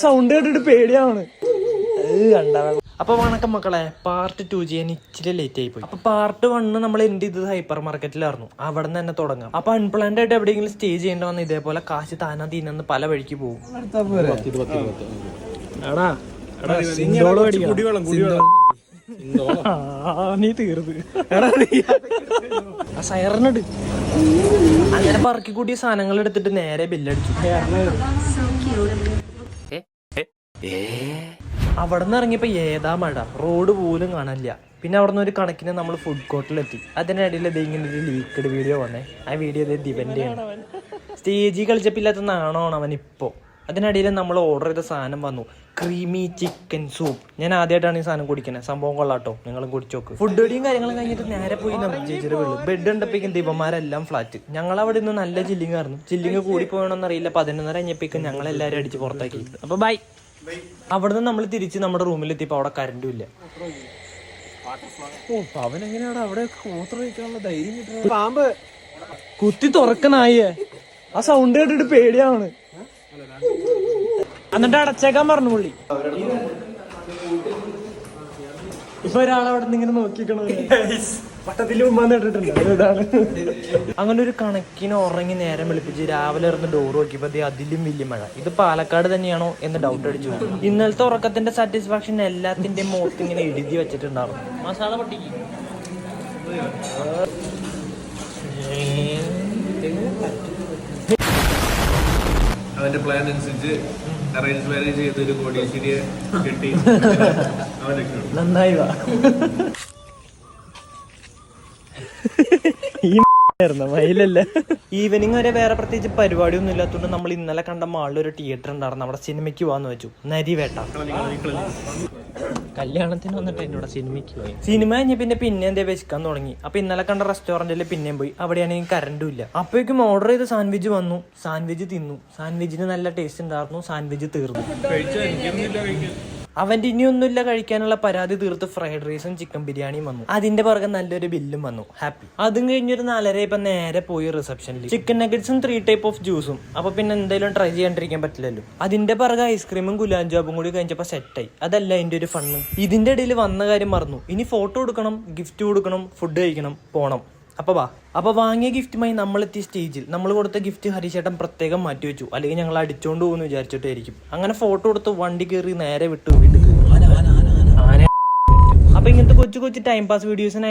Sound കേട്ടിട്ട് പേടിയാണ്. അപ്പൊ വണക്കം മക്കളെ, പാർട്ട് 2 ചെയ്യാൻ ഇച്ചിരി ലേറ്റ് ആയി പോയി. അപ്പൊ പാർട്ട് 1 നമ്മൾ എൻഡ് ചെയ്തത് ഹൈപ്പർ മാർക്കറ്റിലായിരുന്നു. അവിടെ നിന്ന് തന്നെ തുടങ്ങാം. അപ്പൊ അൺപ്ലാൻഡ് ആയിട്ട് എവിടെയെങ്കിലും സ്റ്റേ ചെയ്യേണ്ട വന്ന ഇതേപോലെ കാശ് താനാ തീനന്ന് പല വഴിക്ക് പോകും. നീ തീർന്ന് സൈറനട് അങ്ങനെ പറക്കി കൂട്ടിയ സാധനങ്ങൾ എടുത്തിട്ട് നേരെ ബില്ലടിച്ചു. അവിടെ നിന്ന് ഇറങ്ങിയപ്പോ ഏതാ മഴ, റോഡ് പോലും കാണാനില്ല. പിന്നെ അവിടെ നിന്ന് ഒരു കണക്കിന് നമ്മൾ ഫുഡ് കോർട്ടിലെത്തി. അതിനിടയിൽ ഇങ്ങനെ ഒരു ലീക്കഡ് വീഡിയോ വന്നേ. ആ വീഡിയോ ഡിപെൻഡ് ചെയ്യണം. സ്റ്റേജിൽ കളിച്ചപ്പില്ലാത്ത നാണമാണ് അവൻ ഇപ്പോ. അതിനിടയിൽ നമ്മൾ ഓർഡർ ചെയ്ത സാധനം വന്നു, ക്രീമി ചിക്കൻ സൂപ്പ്. ഞാൻ ആദ്യമായിട്ടാണ് ഈ സാധനം കുടിക്കുന്നത്. സംഭവം കൊള്ളാട്ടോ, നിങ്ങളും കുടിച്ചു നോക്ക്. ഫുഡ് അടിയും കാര്യങ്ങളും കഴിഞ്ഞിട്ട് നേരെ പോയി നമ്മൾ ചേച്ചിയുടെ വീട്. ബെഡ് ഉണ്ടപ്പോഴേക്കും ദീപന്മാരെല്ലാം ഫ്ലാറ്റ്. ഞങ്ങൾ അവിടെ നിന്ന് നല്ല ചില്ലിങ് ആയിരുന്നു. ചില്ലിങ് കൂടി പോകണമെന്ന് അറിയില്ല. 11:30 കഴിഞ്ഞപ്പോഴേക്കും ഞങ്ങൾ എല്ലാവരും അടിച്ച് പുറത്താക്കി. അപ്പൊ ബൈ. അവിടെ നിന്ന് നമ്മൾ തിരിച്ച് നമ്മുടെ റൂമിലെത്തിയപ്പോൾ അവിടെ കറണ്ടും ഇല്ല. അവനെങ്ങനെയാണ് അവിടെ പാമ്പ് കുത്തി തുറക്കനായേ. ആ സൗണ്ട് കേട്ടിട്ട് പേടിയാണ്. എന്നിട്ട് അടച്ചേക്കാൻ പറഞ്ഞു പുള്ളി. ഇപ്പൊ ഒരാളവിടെ നിന്ന് ഇങ്ങനെ നോക്കിക്കണോ, പട്ടത്തിൽ മുമ്പാന്ന് ഇട്ടിട്ടുണ്ട്. ഇതാണ് അങ്ങനെ ഒരു കണക്കിന് ഉറങ്ങി നേരം വെളുപ്പിച്ച് രാവിലെ ഇറന്ന് ഡോർ നോക്കിയപ്പോ അതിലും വലിയ മഴ. ഇത് പാലക്കാട് തന്നെയാണോ എന്ന് ഡൗട്ട് അടിച്ചു. ഇന്നലത്തെ ഉറക്കത്തിന്റെ സാറ്റിസ്ഫാക്ഷൻ എല്ലാത്തിന്റെ മുഖത്ത് ഇങ്ങനെ എഴുതി വെച്ചിട്ടുണ്ടാവും. മസാല പൊട്ടിക്ക് അവന്റെ പ്ലാൻ അനുസരിച്ച് അറേഞ്ച് മാരേജ് ചെയ്തൊരു കോടീശ്വരിയെ കിട്ടി. നന്നായി വാ. ഈവനിങ് വരെ വേറെ പ്രത്യേകിച്ച് പരിപാടിയൊന്നും ഇല്ലാത്തതുകൊണ്ട് നമ്മൾ ഇന്നലെ കണ്ട മാളിൽ ഒരു തിയേറ്റർ ഉണ്ടായിരുന്നു. അവിടെ സിനിമയ്ക്ക് പോവാന്ന് വെച്ചു. നരിവേട്ട കല്യാണത്തിന് വന്നിട്ട് എന്നോട് സിനിമയ്ക്ക് പോയി. സിനിമ കഴിഞ്ഞ പിന്നെ എന്തേ വെച്ചിക്കാൻ തുടങ്ങി. അപ്പൊ ഇന്നലെ കണ്ട റെസ്റ്റോറന്റിൽ പിന്നെയും പോയി. അവിടെയാണെങ്കിൽ കറണ്ടും ഇല്ല. അപ്പോഴേക്കും ഓർഡർ ചെയ്ത സാൻഡ്വിച്ച് വന്നു. സാൻഡ്വിച്ച് തിന്നു. സാൻഡ്വിച്ചിന് നല്ല ടേസ്റ്റ് ഉണ്ടായിരുന്നു. സാൻഡ്വിച്ച് തീർന്നു. അവന്റെ ഇനിയൊന്നുമില്ല കഴിക്കാനുള്ള പരാതി തീർത്ത് ഫ്രൈഡ് റൈസും ചിക്കൻ ബിരിയാണിയും വന്നു. അതിന്റെ പുറകെ നല്ലൊരു ബില്ലും വന്നു. ഹാപ്പി. അതും കഴിഞ്ഞൊരു 4:30 ഇപ്പൊ നേരെ പോയി റിസപ്ഷനിൽ. ചിക്കൻ നഗറ്റ്സും 3 ടൈപ്പ് ഓഫ് ജ്യൂസും. അപ്പൊ പിന്നെ എന്തായാലും ട്രൈ ചെയ്യാണ്ടിരിക്കാൻ പറ്റില്ലല്ലോ. അതിന്റെ പുറകെ ഐസ്ക്രീമും ഗുലാബ് ജാമും കൂടി കഴിഞ്ഞപ്പോ സെറ്റായി. അതല്ല അതിന്റെ ഒരു ഫണ്ണ്. ഇതിന്റെ ഇടയിൽ വന്ന കാര്യം മറന്നു. ഇനി ഫോട്ടോ എടുക്കണം, ഗിഫ്റ്റ് കൊടുക്കണം, ഫുഡ് കഴിക്കണം, പോണം. അപ്പൊ വാങ്ങിയ ഗിഫ്റ്റുമായി നമ്മളെത്തി സ്റ്റേജിൽ. നമ്മൾ കൊടുത്ത ഗിഫ്റ്റ് ഹരിശേട്ടൻ പ്രത്യേകം മാറ്റി വെച്ചു. അല്ലെങ്കിൽ ഞങ്ങൾ അടിച്ചോണ്ട് പോകുന്നു വിചാരിച്ചിട്ടായിരിക്കും. അങ്ങനെ ഫോട്ടോ എടുത്ത് വണ്ടി കയറി നേരെ വിട്ടു വീട്ടിൽ. അപ്പൊ ഇങ്ങനത്തെ കൊച്ചു ടൈം പാസ് വീഡിയോസിനായി